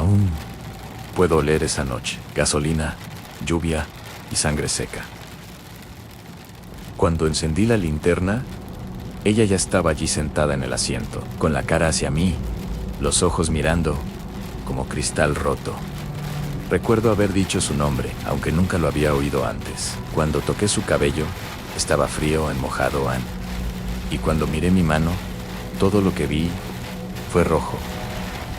Aún puedo oler esa noche: gasolina, lluvia y sangre seca. Cuando encendí la linterna, ella ya estaba allí sentada en el asiento, con la cara hacia mí, los ojos mirando como cristal roto. Recuerdo haber dicho su nombre, aunque nunca lo había oído antes. Cuando toqué su cabello, estaba frío, mojado, y cuando miré mi mano, todo lo que vi fue rojo,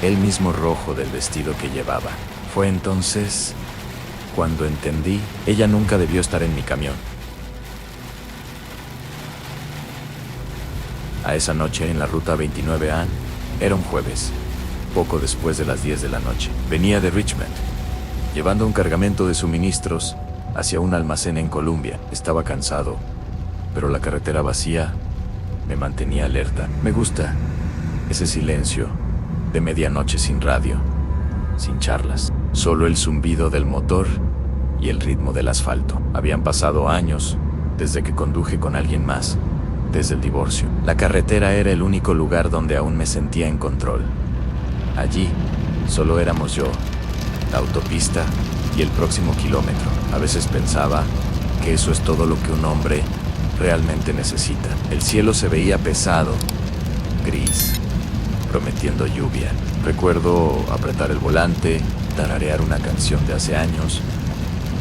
el mismo rojo del vestido que llevaba. Fue entonces cuando entendí: ella nunca debió estar en mi camión. A esa noche en la ruta 29A, era un jueves, poco después de las 10 de la noche. Venía de Richmond, llevando un cargamento de suministros hacia un almacén en Columbia. Estaba cansado, pero la carretera vacía me mantenía alerta. Me gusta ese silencio de medianoche, sin radio, sin charlas, solo el zumbido del motor y el ritmo del asfalto. Habían pasado años desde que conduje con alguien más, desde el divorcio. La carretera era el único lugar donde aún me sentía en control. Allí solo éramos yo, la autopista y el próximo kilómetro. A veces pensaba que eso es todo lo que un hombre realmente necesita. El cielo se veía pesado, gris, prometiendo lluvia. Recuerdo apretar el volante, tararear una canción de hace años,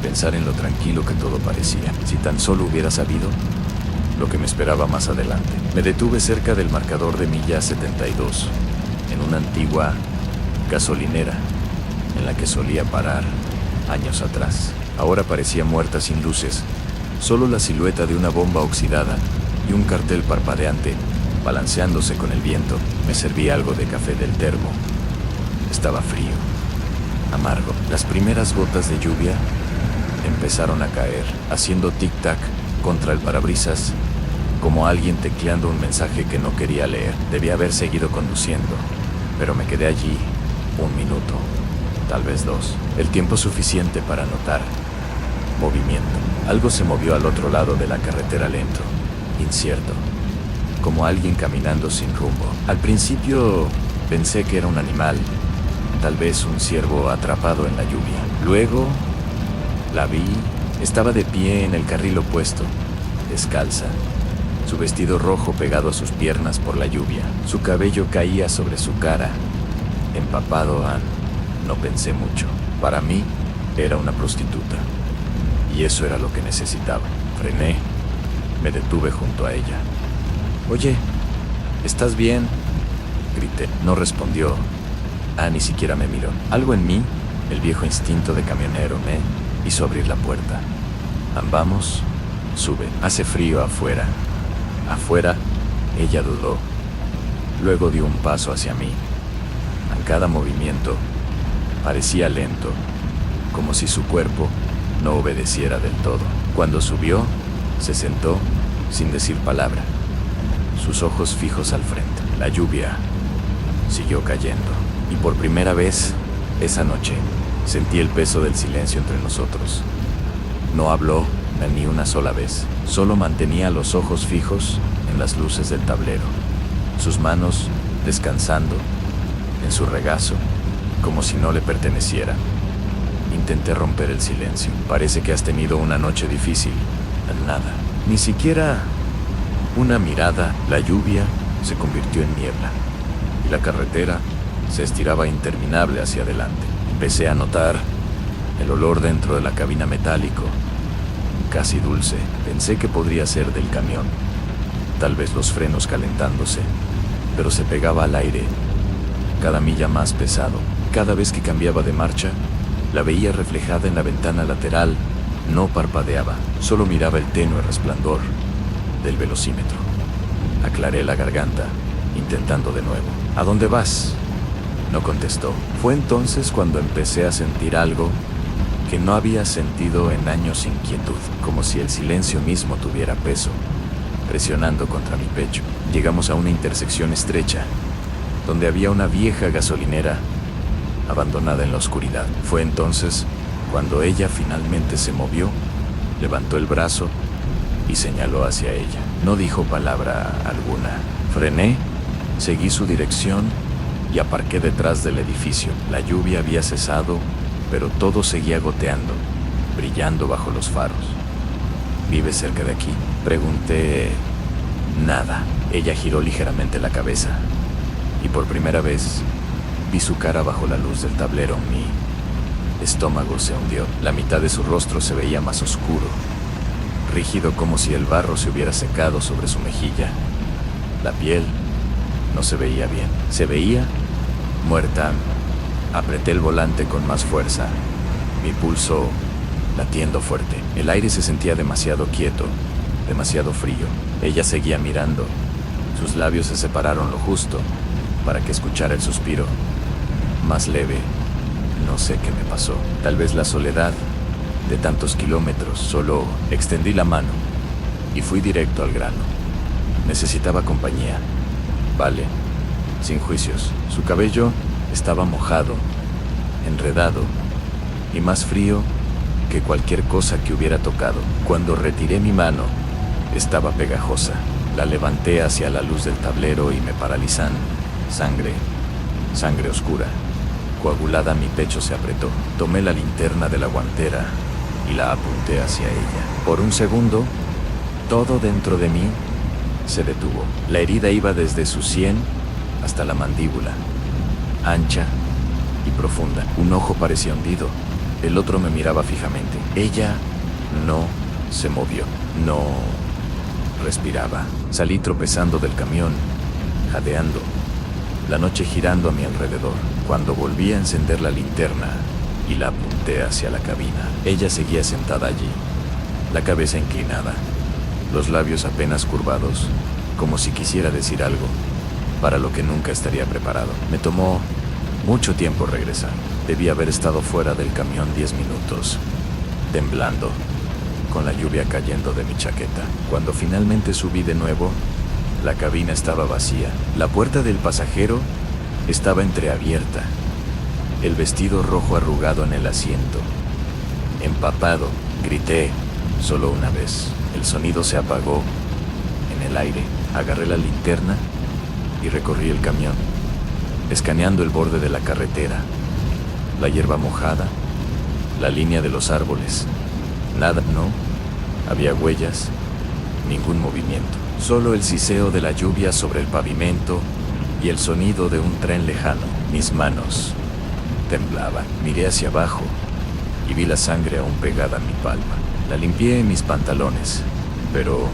pensar en lo tranquilo que todo parecía. Si tan solo hubiera sabido lo que me esperaba más adelante. Me detuve cerca del marcador de milla 72, en una antigua gasolinera en la que solía parar años atrás. Ahora parecía muerta, sin luces, solo la silueta de una bomba oxidada y un cartel parpadeante balanceándose con el viento. Me serví algo de café del termo. Estaba frío, amargo. Las primeras gotas de lluvia empezaron a caer, haciendo tic-tac contra el parabrisas, como alguien tecleando un mensaje que no quería leer. Debía haber seguido conduciendo, pero me quedé allí un minuto, tal vez dos, el tiempo suficiente para notar movimiento. Algo se movió al otro lado de la carretera, lento, incierto, como alguien caminando sin rumbo. Al principio pensé que era un animal, tal vez un ciervo atrapado en la lluvia. Luego la vi. Estaba de pie en el carril opuesto, descalza, su vestido rojo pegado a sus piernas por la lluvia. Su cabello caía sobre su cara, empapado. No pensé mucho. Para mí, era una prostituta. Y eso era lo que necesitaba. Frené, me detuve junto a ella. «Oye, ¿estás bien?», grité. No respondió. Ni siquiera me miró. Algo en mí, el viejo instinto de camionero, me hizo abrir la puerta. «Vamos, sube. Hace frío afuera». Afuera, ella dudó. Luego dio un paso hacia mí. En cada movimiento parecía lento, como si su cuerpo no obedeciera del todo. Cuando subió, se sentó sin decir palabra, sus ojos fijos al frente. La lluvia siguió cayendo, y por primera vez esa noche sentí el peso del silencio entre nosotros. No habló ni una sola vez, solo mantenía los ojos fijos en las luces del tablero, sus manos descansando en su regazo, como si no le perteneciera. Intenté romper el silencio. «Parece que has tenido una noche difícil». Nada, ni siquiera una mirada. La lluvia se convirtió en niebla, y la carretera se estiraba interminable hacia adelante. Empecé a notar el olor dentro de la cabina, metálico, casi dulce. Pensé que podría ser del camión, tal vez los frenos calentándose, pero se pegaba al aire, cada milla más pesado. Cada vez que cambiaba de marcha, la veía reflejada en la ventana lateral. No parpadeaba, solo miraba el tenue resplandor del velocímetro. Aclaré la garganta, intentando de nuevo. «¿A dónde vas?». No contestó. Fue entonces cuando empecé a sentir algo que no había sentido en años: inquietud, como si el silencio mismo tuviera peso, presionando contra mi pecho. Llegamos a una intersección estrecha, donde había una vieja gasolinera abandonada en la oscuridad. Fue entonces cuando ella finalmente se movió, levantó el brazo y señaló hacia ella. No dijo palabra alguna. Frené, seguí su dirección y aparqué detrás del edificio. La lluvia había cesado, pero todo seguía goteando, brillando bajo los faros. ¿Vives cerca de aquí?, pregunté. Nada. Ella giró ligeramente la cabeza, y por primera vez vi su cara bajo la luz del tablero. Mi estómago se hundió. La mitad de su rostro se veía más oscuro, rígido, como si el barro se hubiera secado sobre su mejilla. La piel no se veía bien, se veía muerta. Apreté el volante con más fuerza, mi pulso latiendo fuerte. El aire se sentía demasiado quieto, demasiado frío. Ella seguía mirando. Sus labios se separaron lo justo para que escuchara el suspiro más leve. No sé qué me pasó. Tal vez la soledad de tantos kilómetros. Solo extendí la mano y fui directo al grano. Necesitaba compañía. Vale, sin juicios. Su cabello estaba mojado, enredado y más frío que cualquier cosa que hubiera tocado. Cuando retiré mi mano, estaba pegajosa. La levanté hacia la luz del tablero y me paralizan. Sangre oscura, coagulada. Mi pecho se apretó. Tomé la linterna de la guantera y la apunté hacia ella. Por un segundo, todo dentro de mí se detuvo. La herida iba desde su sien hasta la mandíbula, ancha y profunda. Un ojo parecía hundido, el otro me miraba fijamente. Ella no se movió, no respiraba. Salí tropezando del camión, jadeando, la noche girando a mi alrededor. Cuando volví a encender la linterna y la apunté hacia la cabina, ella seguía sentada allí, la cabeza inclinada, los labios apenas curvados, como si quisiera decir algo para lo que nunca estaría preparado. Me tomó mucho tiempo regresar. Debí haber estado fuera del camión 10 minutos, temblando, con la lluvia cayendo de mi chaqueta. Cuando finalmente subí de nuevo, la cabina estaba vacía. La puerta del pasajero estaba entreabierta. El vestido rojo arrugado en el asiento. Empapado, grité solo una vez. El sonido se apagó en el aire. Agarré la linterna y recorrí el camión, escaneando el borde de la carretera, la hierba mojada, la línea de los árboles. Nada, no había huellas, ningún movimiento. Solo el siseo de la lluvia sobre el pavimento y el sonido de un tren lejano. Mis manos temblaban. Miré hacia abajo y vi la sangre aún pegada a mi palma. La limpié en mis pantalones, pero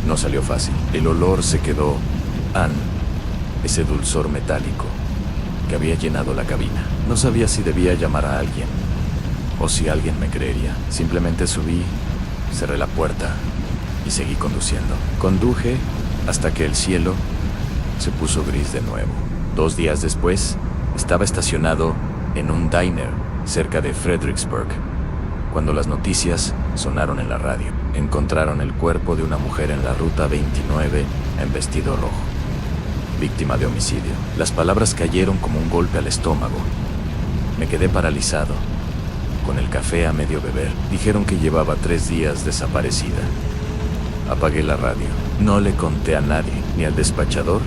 no salió fácil. El olor se quedó. Ese dulzor metálico que había llenado la cabina. No sabía si debía llamar a alguien o si alguien me creería. Simplemente subí, cerré la puerta y seguí conduciendo. Conduje hasta que el cielo se puso gris de nuevo. 2 días después, estaba estacionado en un diner cerca de Fredericksburg, cuando las noticias sonaron en la radio. Encontraron el cuerpo de una mujer en la ruta 29 en vestido rojo, víctima de homicidio. Las palabras cayeron como un golpe al estómago. Me quedé paralizado, con el café a medio beber. Dijeron que llevaba 3 días desaparecida. Apagué la radio. No le conté a nadie, ni al despachador,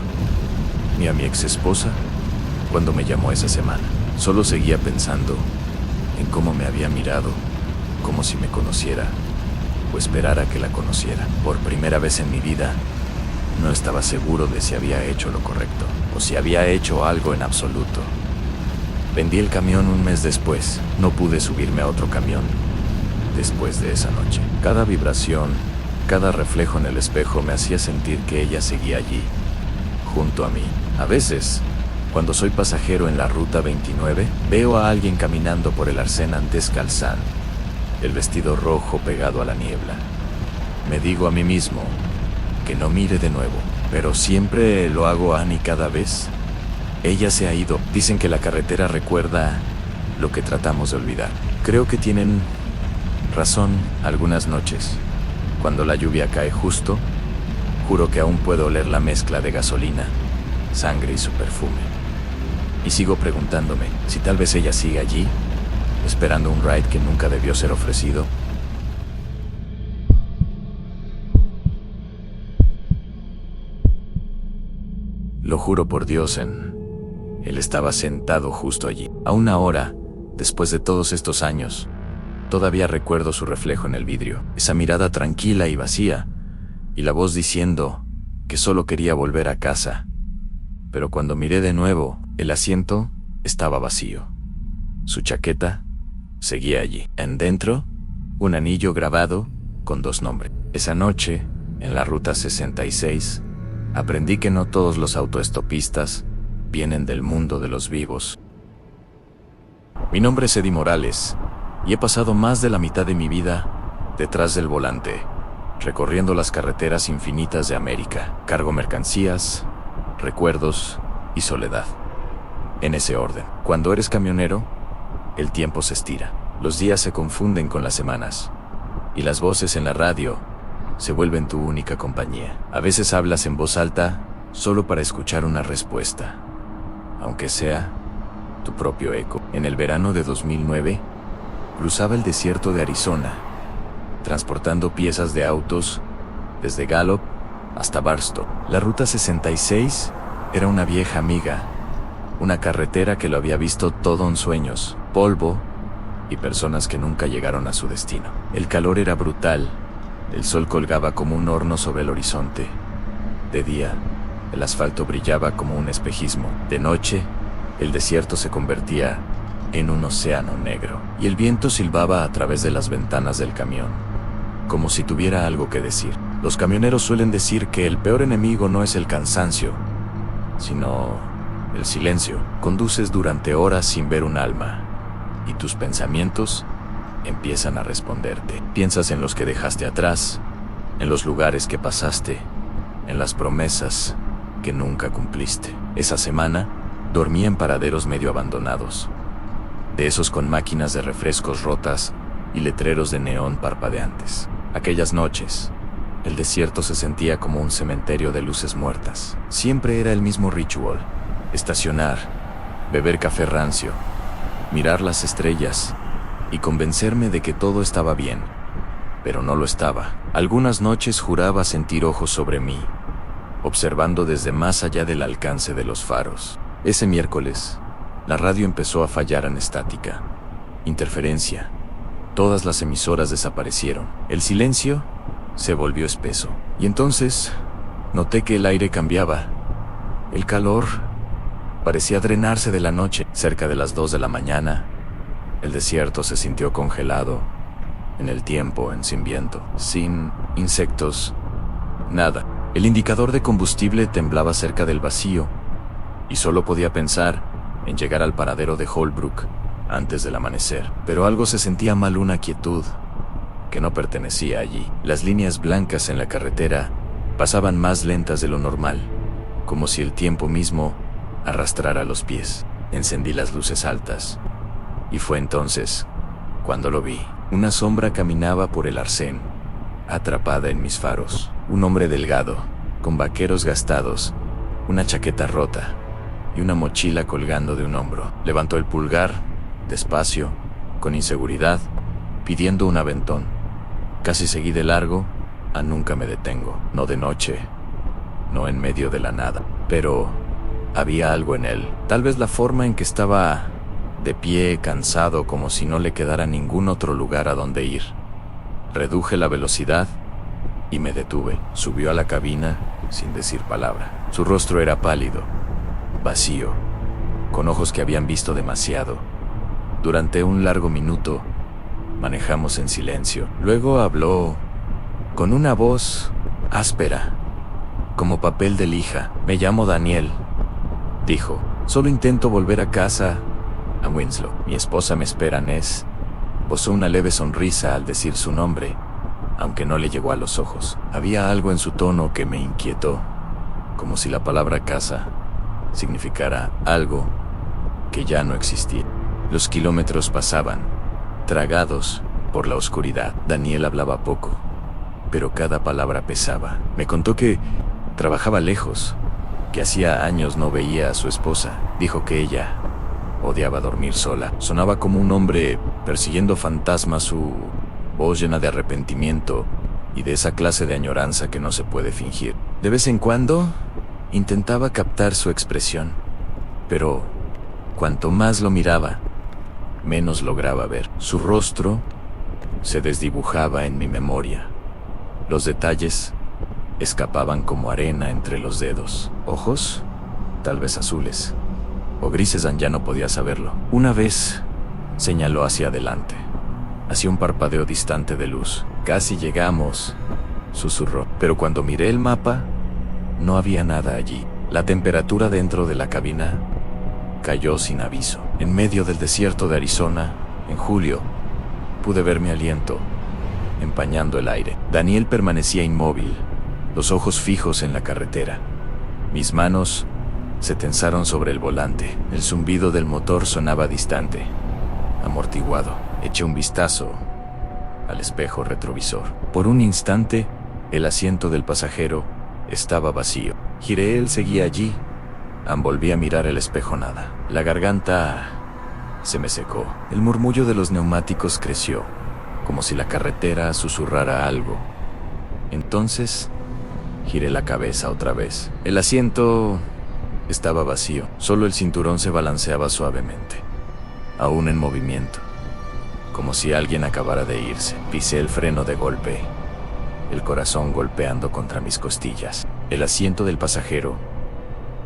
ni a mi ex esposa, cuando me llamó esa semana. Solo seguía pensando en cómo me había mirado, como si me conociera o esperara que la conociera. Por primera vez en mi vida, no estaba seguro de si había hecho lo correcto o si había hecho algo en absoluto. Vendí el camión un mes después. No pude subirme a otro camión después de esa noche. Cada vibración, cada reflejo en el espejo me hacía sentir que ella seguía allí, junto a mí. A veces, cuando soy pasajero en la ruta 29, veo a alguien caminando por el Arsenal descalzán, el vestido rojo pegado a la niebla. Me digo a mí mismo que no mire de nuevo, pero siempre lo hago. Y cada vez ella se ha ido. Dicen que la carretera recuerda lo que tratamos de olvidar. Creo que tienen razón. Algunas noches, cuando la lluvia cae justo, juro que aún puedo oler la mezcla de gasolina, sangre y su perfume. Y sigo preguntándome si tal vez ella sigue allí, esperando un ride que nunca debió ser ofrecido. Lo juro por Dios, en Él estaba sentado justo allí. Aún ahora, después de todos estos años, todavía recuerdo su reflejo en el vidrio, esa mirada tranquila y vacía, y la voz diciendo que solo quería volver a casa. Pero cuando miré de nuevo, el asiento estaba vacío. Su chaqueta seguía allí. En dentro, un anillo grabado con 2 nombres. Esa noche, en la Ruta 66, aprendí que no todos los autoestopistas vienen del mundo de los vivos. Mi nombre es Eddie Morales, y he pasado más de la mitad de mi vida detrás del volante, recorriendo las carreteras infinitas de América. Cargo mercancías, recuerdos y soledad. En ese orden. Cuando eres camionero, el tiempo se estira. Los días se confunden con las semanas, y las voces en la radio se vuelven tu única compañía. A veces hablas en voz alta solo para escuchar una respuesta, aunque sea tu propio eco. En el verano de 2009, cruzaba el desierto de Arizona, transportando piezas de autos desde Gallup hasta Barstow. La Ruta 66 era una vieja amiga, una carretera que lo había visto todo en sueños, polvo y personas que nunca llegaron a su destino. El calor era brutal, el sol colgaba como un horno sobre el horizonte. De día, el asfalto brillaba como un espejismo. De noche, el desierto se convertía en un océano negro, y el viento silbaba a través de las ventanas del camión, como si tuviera algo que decir. Los camioneros suelen decir que el peor enemigo no es el cansancio, sino el silencio. Conduces durante horas sin ver un alma, y tus pensamientos empiezan a responderte. Piensas en los que dejaste atrás, en los lugares que pasaste, en las promesas que nunca cumpliste. Esa semana, dormí en paraderos medio abandonados, de esos con máquinas de refrescos rotas y letreros de neón parpadeantes. Aquellas noches, el desierto se sentía como un cementerio de luces muertas. Siempre era el mismo ritual: estacionar, beber café rancio, mirar las estrellas y convencerme de que todo estaba bien, pero no lo estaba. Algunas noches juraba sentir ojos sobre mí, observando desde más allá del alcance de los faros. Ese miércoles, la radio empezó a fallar en estática, interferencia. Todas las emisoras desaparecieron. El silencio se volvió espeso. Y entonces, noté que el aire cambiaba. El calor parecía drenarse de la noche. Cerca de las 2 de la mañana, el desierto se sintió congelado en el tiempo, sin viento, sin insectos, nada. El indicador de combustible temblaba cerca del vacío, y solo podía pensar en llegar al paradero de Holbrook antes del amanecer. Pero algo se sentía mal, una quietud que no pertenecía allí. Las líneas blancas en la carretera pasaban más lentas de lo normal, como si el tiempo mismo arrastrara los pies. Encendí las luces altas, y fue entonces cuando lo vi. Una sombra caminaba por el arcén, atrapada en mis faros. Un hombre delgado, con vaqueros gastados, una chaqueta rota y una mochila colgando de un hombro. Levantó el pulgar, despacio, con inseguridad, pidiendo un aventón. Casi seguí de largo a Nunca me detengo. No de noche, no en medio de la nada. Pero había algo en él. Tal vez la forma en que estaba de pie, cansado, como si no le quedara ningún otro lugar a donde ir. Reduje la velocidad y me detuve. Subió a la cabina sin decir palabra. Su rostro era pálido, vacío, con ojos que habían visto demasiado. Durante un largo minuto, manejamos en silencio. Luego habló con una voz áspera, como papel de lija. Me llamo Daniel, dijo. Solo intento volver a casa, a Winslow. Mi esposa me espera, Ness. Posó una leve sonrisa al decir su nombre, aunque no le llegó a los ojos. Había algo en su tono que me inquietó, como si la palabra casa significara algo que ya no existía. Los kilómetros pasaban, tragados por la oscuridad. Daniel hablaba poco, pero cada palabra pesaba. Me contó que trabajaba lejos, que hacía años no veía a su esposa. Dijo que ella odiaba dormir sola. Sonaba como un hombre persiguiendo fantasmas, su voz llena de arrepentimiento y de esa clase de añoranza que no se puede fingir. De vez en cuando, intentaba captar su expresión, pero cuanto más lo miraba, menos lograba ver. Su rostro se desdibujaba en mi memoria. Los detalles escapaban como arena entre los dedos. Ojos, tal vez azules, o grises, ya no podía saberlo. Una vez señaló hacia adelante, hacia un parpadeo distante de luz. Casi llegamos, susurró. Pero cuando miré el mapa, no había nada allí. La temperatura dentro de la cabina cayó sin aviso. En medio del desierto de Arizona, en julio, pude ver mi aliento empañando el aire. Daniel permanecía inmóvil, los ojos fijos en la carretera. Mis manos se tensaron sobre el volante. El zumbido del motor sonaba distante, amortiguado. Eché un vistazo al espejo retrovisor. Por un instante, el asiento del pasajero estaba vacío. Giré, él seguía allí. Volví a mirar el espejo, nada. La garganta se me secó. El murmullo de los neumáticos creció, como si la carretera susurrara algo. Entonces, giré la cabeza otra vez. El asiento estaba vacío. Solo el cinturón se balanceaba suavemente, aún en movimiento, como si alguien acabara de irse. Pisé el freno de golpe, el corazón golpeando contra mis costillas. El asiento del pasajero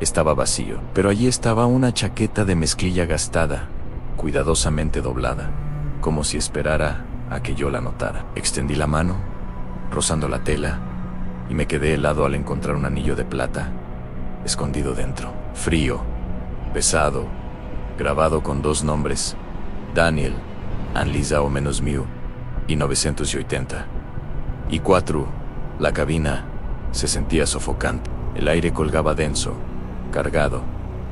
estaba vacío, pero allí estaba una chaqueta de mezclilla gastada, cuidadosamente doblada, como si esperara a que yo la notara. Extendí la mano, rozando la tela, y me quedé helado al encontrar un anillo de plata escondido dentro. Frío, pesado, grabado con dos nombres: Daniel, Anlisa o menos Mew, y 980. Y 4, la cabina se sentía sofocante. El aire colgaba denso, cargado,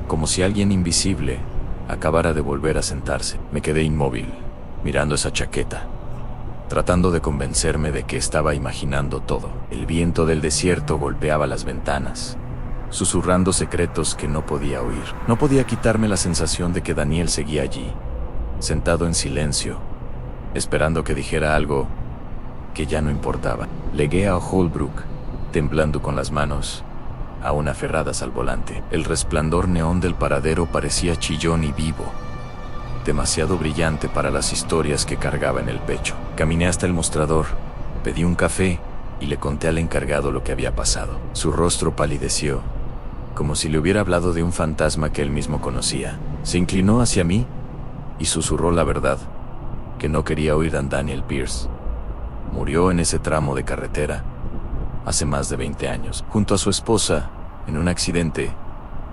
como si alguien invisible acabara de volver a sentarse. Me quedé inmóvil, mirando esa chaqueta, tratando de convencerme de que estaba imaginando todo. El viento del desierto golpeaba las ventanas, susurrando secretos que no podía oír. No podía quitarme la sensación de que Daniel seguía allí, sentado en silencio, esperando que dijera algo que ya no importaba. Llegué a Holbrook, temblando con las manos aún aferradas al volante. El resplandor neón del paradero parecía chillón y vivo, demasiado brillante para las historias que cargaba en el pecho. Caminé hasta el mostrador, pedí un café y le conté al encargado lo que había pasado. Su rostro palideció, como si le hubiera hablado de un fantasma que él mismo conocía. Se inclinó hacia mí y susurró la verdad que no quería oír. Daniel Pierce murió en ese tramo de carretera hace más de 20 años, junto a su esposa, en un accidente,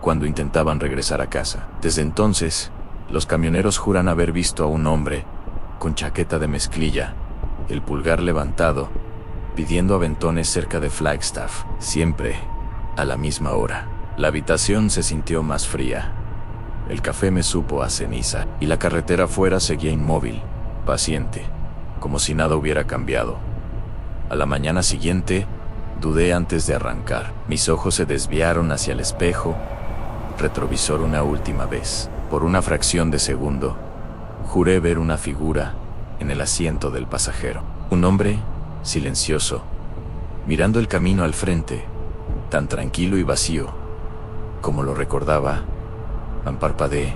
cuando intentaban regresar a casa. Desde entonces, los camioneros juran haber visto a un hombre con chaqueta de mezclilla, el pulgar levantado, pidiendo aventones cerca de Flagstaff, siempre a la misma hora. La habitación se sintió más fría. El café me supo a ceniza, y la carretera afuera seguía inmóvil, paciente, como si nada hubiera cambiado. A la mañana siguiente, dudé antes de arrancar. Mis ojos se desviaron hacia el espejo retrovisor una última vez. Por una fracción de segundo, juré ver una figura en el asiento del pasajero. Un hombre silencioso, mirando el camino al frente, tan tranquilo y vacío como lo recordaba. Parpadeé.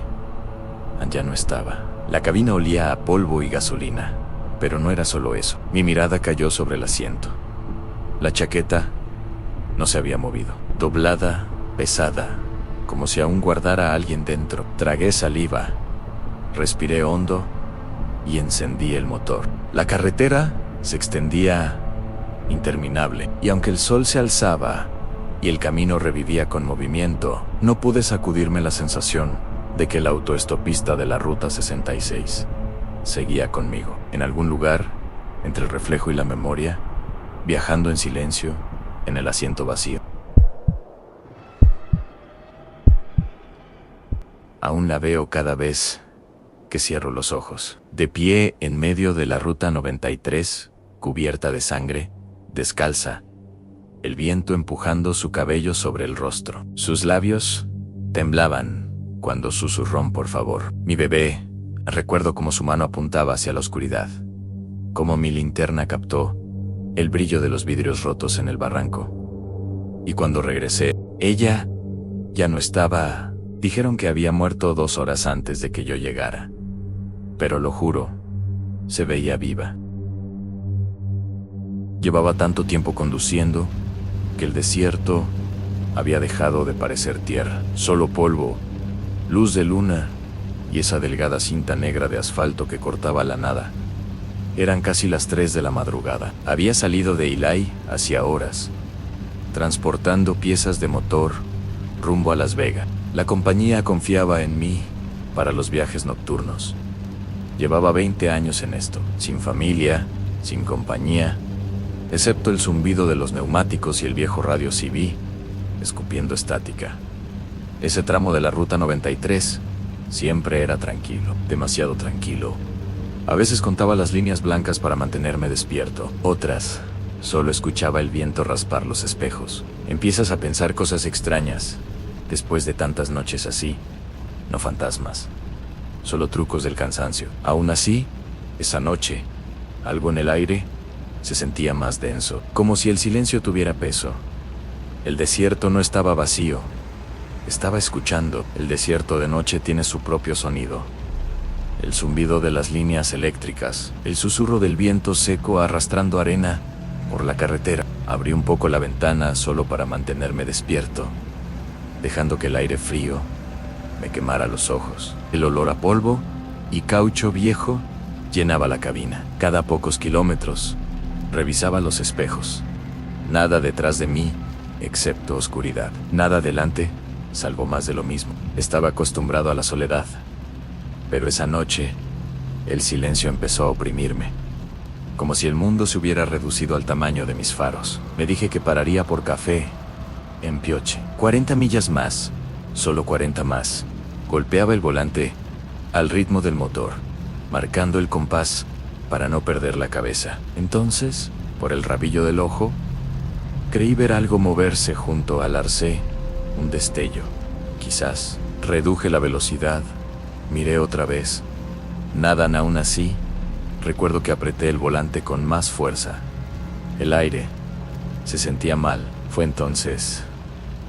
Ya no estaba. La cabina olía a polvo y gasolina, pero no era solo eso. Mi mirada cayó sobre el asiento. La chaqueta no se había movido, doblada, pesada, como si aún guardara a alguien dentro. Tragué saliva, respiré hondo y encendí el motor. La carretera se extendía interminable, y aunque el sol se alzaba y el camino revivía con movimiento, no pude sacudirme la sensación de que el autoestopista de la Ruta 66 seguía conmigo. En algún lugar, entre el reflejo y la memoria, viajando en silencio, en el asiento vacío. Aún la veo cada vez que cierro los ojos. De pie en medio de la Ruta 93, cubierta de sangre, descalza, el viento empujando su cabello sobre el rostro. Sus labios temblaban cuando susurró por favor. Mi bebé, recuerdo cómo su mano apuntaba hacia la oscuridad, cómo mi linterna captó el brillo de los vidrios rotos en el barranco. Y cuando regresé, ella ya no estaba Dijeron que había muerto 2 horas antes de que yo llegara. Pero lo juro, se veía viva. Llevaba tanto tiempo conduciendo que el desierto había dejado de parecer tierra. Solo polvo, luz de luna y esa delgada cinta negra de asfalto que cortaba la nada. Eran casi las 3 de la madrugada. Había salido de Eli hacía horas, transportando piezas de motor rumbo a Las Vegas. La compañía confiaba en mí para los viajes nocturnos. Llevaba 20 años en esto, sin familia, sin compañía, excepto el zumbido de los neumáticos y el viejo radio CB, escupiendo estática. Ese tramo de la Ruta 93 siempre era tranquilo, demasiado tranquilo. A veces contaba las líneas blancas para mantenerme despierto. Otras, solo escuchaba el viento raspar los espejos. Empiezas a pensar cosas extrañas después de tantas noches así. No fantasmas, solo trucos del cansancio. Aún así, esa noche, algo en el aire se sentía más denso, como si el silencio tuviera peso. El desierto no estaba vacío, estaba escuchando. El desierto de noche tiene su propio sonido. El zumbido de las líneas eléctricas, el susurro del viento seco arrastrando arena por la carretera. Abrí un poco la ventana solo para mantenerme despierto, dejando que el aire frío me quemara los ojos. El olor a polvo y caucho viejo llenaba la cabina. Cada pocos kilómetros revisaba los espejos. Nada detrás de mí, excepto oscuridad. Nada delante, salvo más de lo mismo. Estaba acostumbrado a la soledad, pero esa noche el silencio empezó a oprimirme, como si el mundo se hubiera reducido al tamaño de mis faros. Me dije que pararía por café en Pioche. 40 millas más, solo 40 más. Golpeaba el volante al ritmo del motor, marcando el compás para no perder la cabeza. Entonces, por el rabillo del ojo, creí ver algo moverse junto al arcé, un destello. Quizás. Reduje la velocidad, miré otra vez. Nada aún así. Recuerdo que apreté el volante con más fuerza. El aire se sentía mal. Fue entonces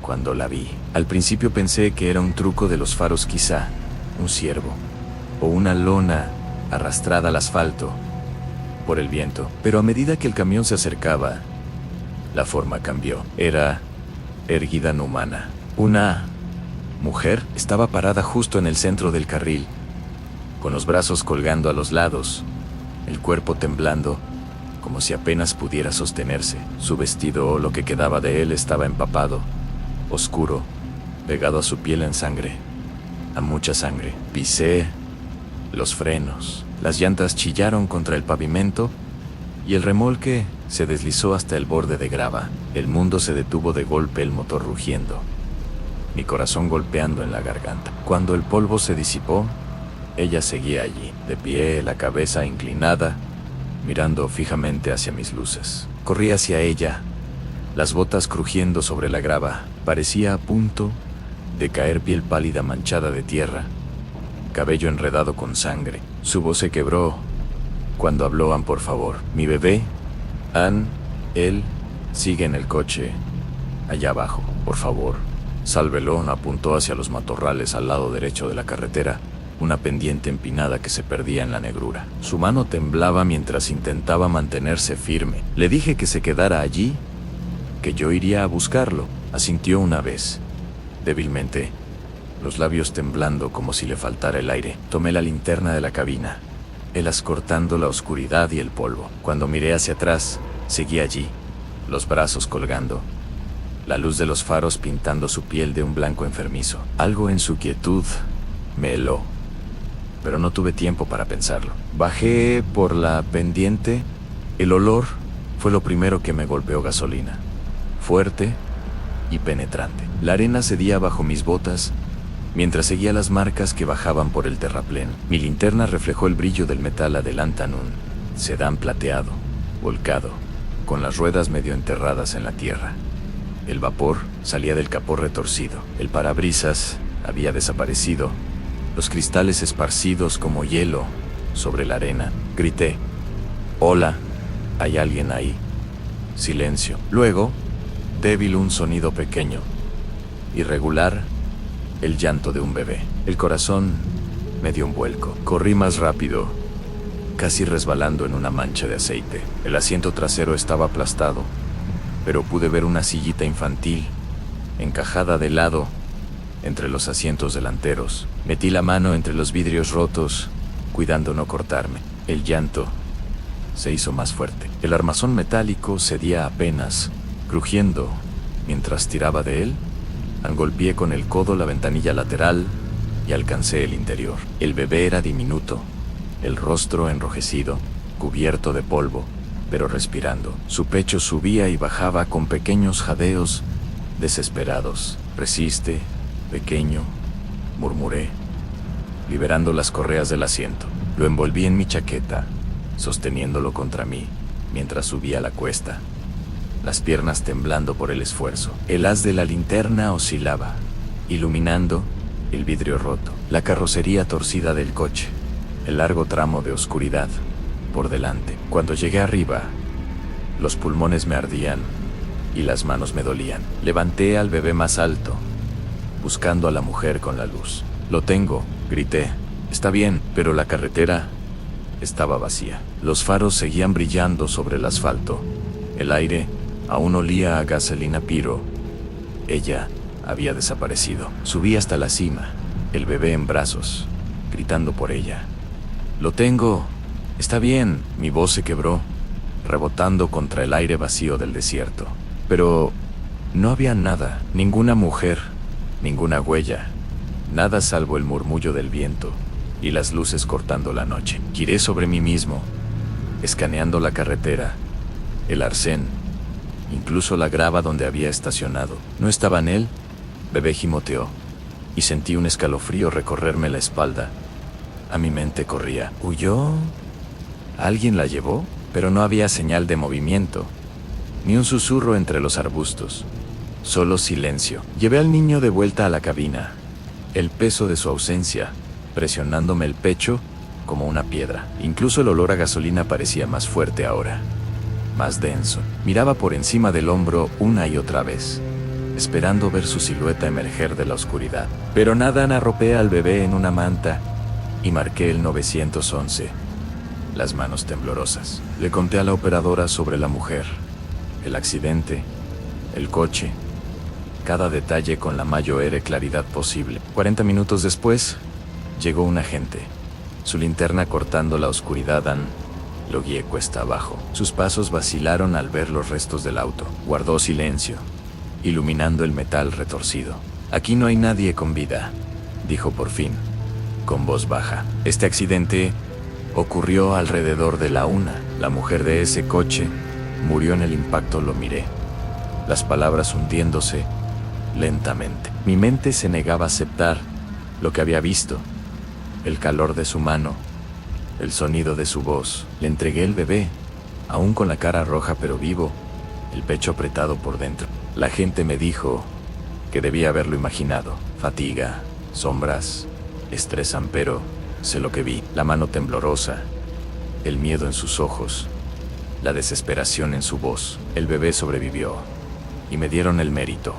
cuando la vi. Al principio pensé que era un truco de los faros, quizá un ciervo o una lona arrastrada al asfalto por el viento. Pero a medida que el camión se acercaba, la forma cambió. Era erguida, no humana. Una mujer estaba parada justo en el centro del carril, con los brazos colgando a los lados, el cuerpo temblando, como si apenas pudiera sostenerse. Su vestido, o lo que quedaba de él, estaba empapado, oscuro, pegado a su piel en sangre, a mucha sangre. Pisé los frenos, las llantas chillaron contra el pavimento y el remolque se deslizó hasta el borde de grava. El mundo se detuvo de golpe, el motor rugiendo, mi corazón golpeando en la garganta. Cuando el polvo se disipó, ella seguía allí, de pie, la cabeza inclinada, mirando fijamente hacia mis luces. Corrí hacia ella, las botas crujiendo sobre la grava. Parecía a punto de caer, piel pálida manchada de tierra, cabello enredado con sangre. Su voz se quebró cuando habló. Ann, por favor. Mi bebé, Ann, él sigue en el coche, allá abajo, por favor. Sálvelo. Apuntó hacia los matorrales al lado derecho de la carretera, una pendiente empinada que se perdía en la negrura. Su mano temblaba mientras intentaba mantenerse firme. Le dije que se quedara allí, que yo iría a buscarlo. Asintió una vez, débilmente, los labios temblando como si le faltara el aire. Tomé la linterna de la cabina, helas cortando la oscuridad y el polvo. Cuando miré hacia atrás, seguía allí, los brazos colgando, la luz de los faros pintando su piel de un blanco enfermizo. Algo en su quietud me heló, pero no tuve tiempo para pensarlo. Bajé por la pendiente. El olor fue lo primero que me golpeó. Gasolina, fuerte y penetrante. La arena cedía bajo mis botas mientras seguía las marcas que bajaban por el terraplén. Mi linterna reflejó el brillo del metal. Adelantan un sedán plateado, volcado, con las ruedas medio enterradas en la tierra. El vapor salía del capó retorcido. El parabrisas había desaparecido, los cristales esparcidos como hielo sobre la arena. Grité: «Hola, ¿hay alguien ahí?» Silencio. Luego, débil, un sonido pequeño, irregular, el llanto de un bebé. El corazón me dio un vuelco. Corrí más rápido, casi resbalando en una mancha de aceite. El asiento trasero estaba aplastado, pero pude ver una sillita infantil, encajada de lado entre los asientos delanteros. Metí la mano entre los vidrios rotos, cuidando no cortarme. El llanto se hizo más fuerte. El armazón metálico cedía apenas, crujiendo. Mientras tiraba de él, golpeé con el codo la ventanilla lateral y alcancé el interior. El bebé era diminuto, el rostro enrojecido, cubierto de polvo, pero respirando. Su pecho subía y bajaba con pequeños jadeos desesperados. Resiste, pequeño, murmuré, liberando las correas del asiento. Lo envolví en mi chaqueta, sosteniéndolo contra mí, mientras subía la cuesta, las piernas temblando por el esfuerzo. El haz de la linterna oscilaba, iluminando el vidrio roto, la carrocería torcida del coche, el largo tramo de oscuridad por delante. Cuando llegué arriba, los pulmones me ardían y las manos me dolían. Levanté al bebé más alto, buscando a la mujer con la luz. «Lo tengo», grité. «Está bien», pero la carretera estaba vacía. Los faros seguían brillando sobre el asfalto. El aire aún olía a gasolina piro. Ella había desaparecido. Subí hasta la cima, el bebé en brazos, gritando por ella. «Lo tengo, está bien». Mi voz se quebró, rebotando contra el aire vacío del desierto. Pero no había nada, ninguna mujer, ninguna huella, nada salvo el murmullo del viento y las luces cortando la noche. Giré sobre mí mismo, escaneando la carretera, el arcén, incluso la grava donde había estacionado. ¿No estaba en él? Bebé gimoteó, y sentí un escalofrío recorrerme la espalda. A mi mente corría. ¿Huyó? ¿Alguien la llevó? Pero no había señal de movimiento, ni un susurro entre los arbustos. Solo silencio. Llevé al niño de vuelta a la cabina, el peso de su ausencia presionándome el pecho como una piedra. Incluso el olor a gasolina parecía más fuerte ahora, más denso. Miraba por encima del hombro una y otra vez, esperando ver su silueta emerger de la oscuridad. Pero nada. Arropé al bebé en una manta y marqué el 911, las manos temblorosas. Le conté a la operadora sobre la mujer, el accidente, el coche, cada detalle con la mayor claridad posible. 40 minutos después, llegó un agente, su linterna cortando la oscuridad. Lo guié cuesta abajo. Sus pasos vacilaron al ver los restos del auto. Guardó silencio, iluminando el metal retorcido. «Aquí no hay nadie con vida», dijo por fin, con voz baja. «Este accidente ocurrió alrededor de la 1. La mujer de ese coche murió en el impacto». Lo miré, las palabras hundiéndose lentamente. Mi mente se negaba a aceptar lo que había visto. El calor de su mano, el sonido de su voz. Le entregué el bebé, aún con la cara roja pero vivo, el pecho apretado por dentro. La gente me dijo que debía haberlo imaginado. Fatiga, sombras, estrés, pero sé lo que vi. La mano temblorosa, el miedo en sus ojos, la desesperación en su voz. El bebé sobrevivió y me dieron el mérito.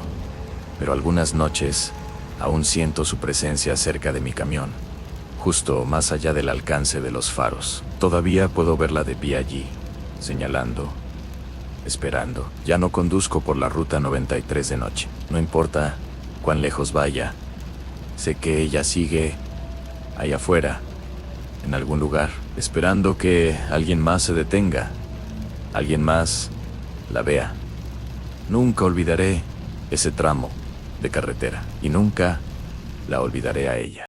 Pero algunas noches aún siento su presencia cerca de mi camión, justo más allá del alcance de los faros. Todavía puedo verla de pie allí, señalando, esperando. Ya no conduzco por la ruta 93 de noche. No importa cuán lejos vaya, sé que ella sigue allá afuera, en algún lugar, esperando que alguien más se detenga, alguien más la vea. Nunca olvidaré ese tramo de carretera y nunca la olvidaré a ella.